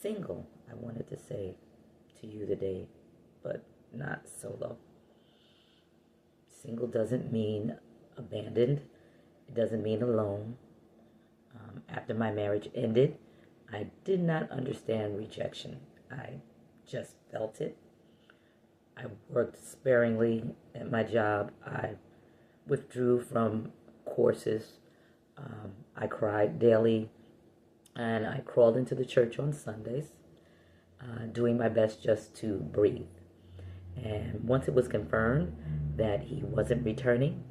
single, I wanted to say to you today, but not solo. Single doesn't mean abandoned. It doesn't mean alone. After my marriage ended, I did not understand rejection. I just felt it. I worked sparingly at my job. I withdrew from courses. I cried daily, and I crawled into the church on Sundays, doing my best just to breathe. And once it was confirmed that he wasn't returning,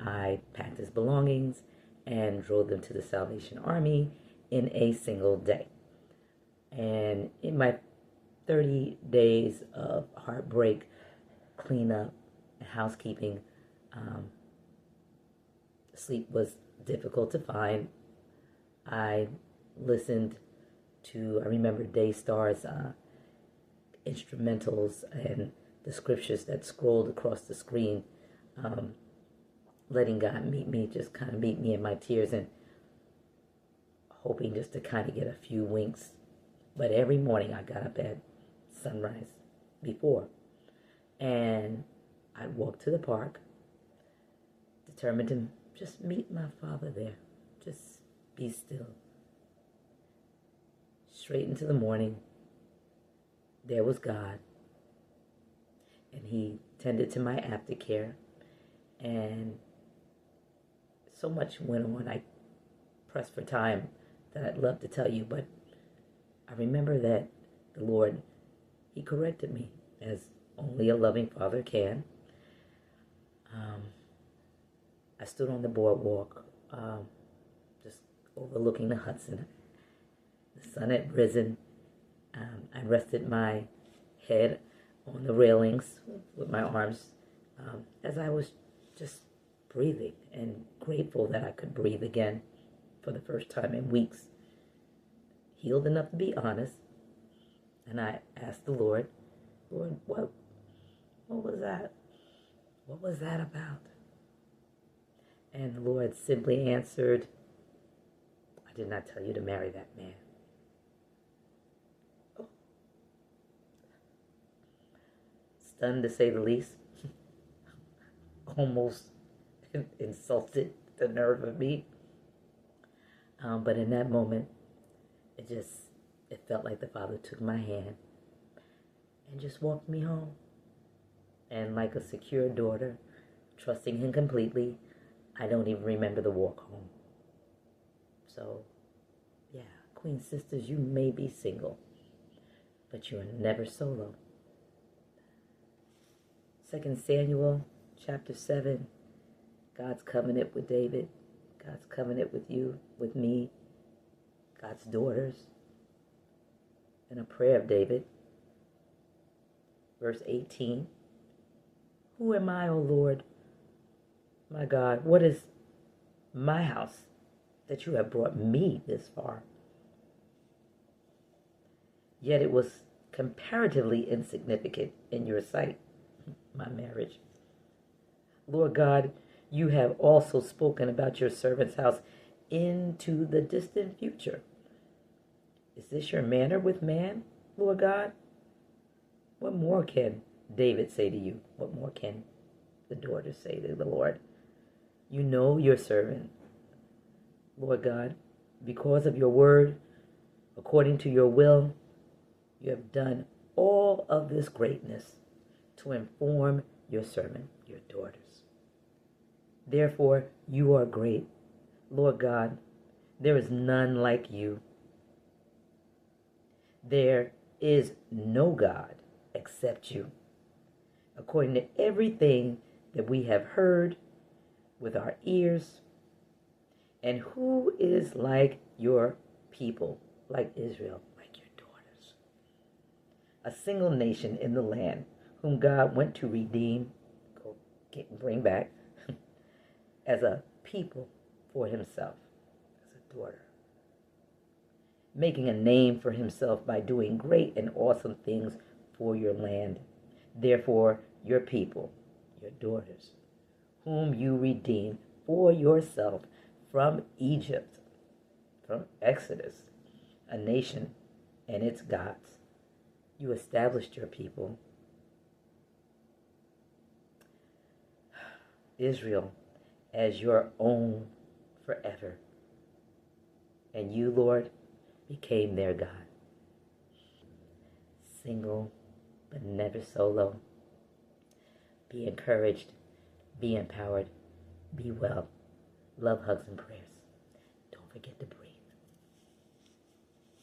I packed his belongings and drove them to the Salvation Army in a single day. And in my 30 days of heartbreak, cleanup, and housekeeping, sleep was difficult to find. I listened to, I remember Daystar's instrumentals and the scriptures that scrolled across the screen, letting God meet me, just kind of meet me in my tears, and hoping just to kind of get a few winks. But every morning I got up at sunrise before, and I'd walk to the park, determined to just meet my Father there. Just be still. Straight into the morning, there was God, and he tended to my aftercare, and so much went on. I pressed for time that I'd love to tell you, but I remember that the Lord, he corrected me as only a loving father can. I stood on the boardwalk, just overlooking the Hudson. The sun had risen. I rested my head on the railings with my arms as I was just breathing, and grateful that I could breathe again for the first time in weeks. Healed enough to be honest. And I asked the Lord, what was that? What was that about? And the Lord simply answered, I did not tell you to marry that man. Oh. Stunned to say the least. Almost insulted the nerve of me. But in that moment, it felt like the Father took my hand and just walked me home. And like a secure daughter, trusting him completely, I don't even remember the walk home. So, yeah, Queen Sisters, you may be single, but you are never solo. 2 Samuel chapter 7, God's covenant with David, God's covenant with you, with me, God's daughters, and a prayer of David. Verse 18, who am I, O Lord, my God? What is my house that you have brought me this far? Yet it was comparatively insignificant in your sight, my marriage. Lord God, you have also spoken about your servant's house into the distant future. Is this your manner with man, Lord God? What more can David say to you? What more can the daughters say to the Lord? You know your servant, Lord God, because of your word, according to your will, you have done all of this greatness to inform your servant, your daughters. Therefore, you are great, Lord God. There is none like you. There is no God except you, according to everything that we have heard with our ears. And who is like your people, like Israel, like your daughters? A single nation in the land whom God went to redeem, bring back, as a people for himself, as a daughter. Making a name for himself by doing great and awesome things for your land. Therefore, your people, your daughters, whom you redeemed for yourself from Egypt, from Exodus, a nation and its gods. You established your people, Israel, as your own forever. And you, Lord, became their God. Single, but never solo. Be encouraged, be empowered, be well. Love, hugs, and prayers. Don't forget to breathe.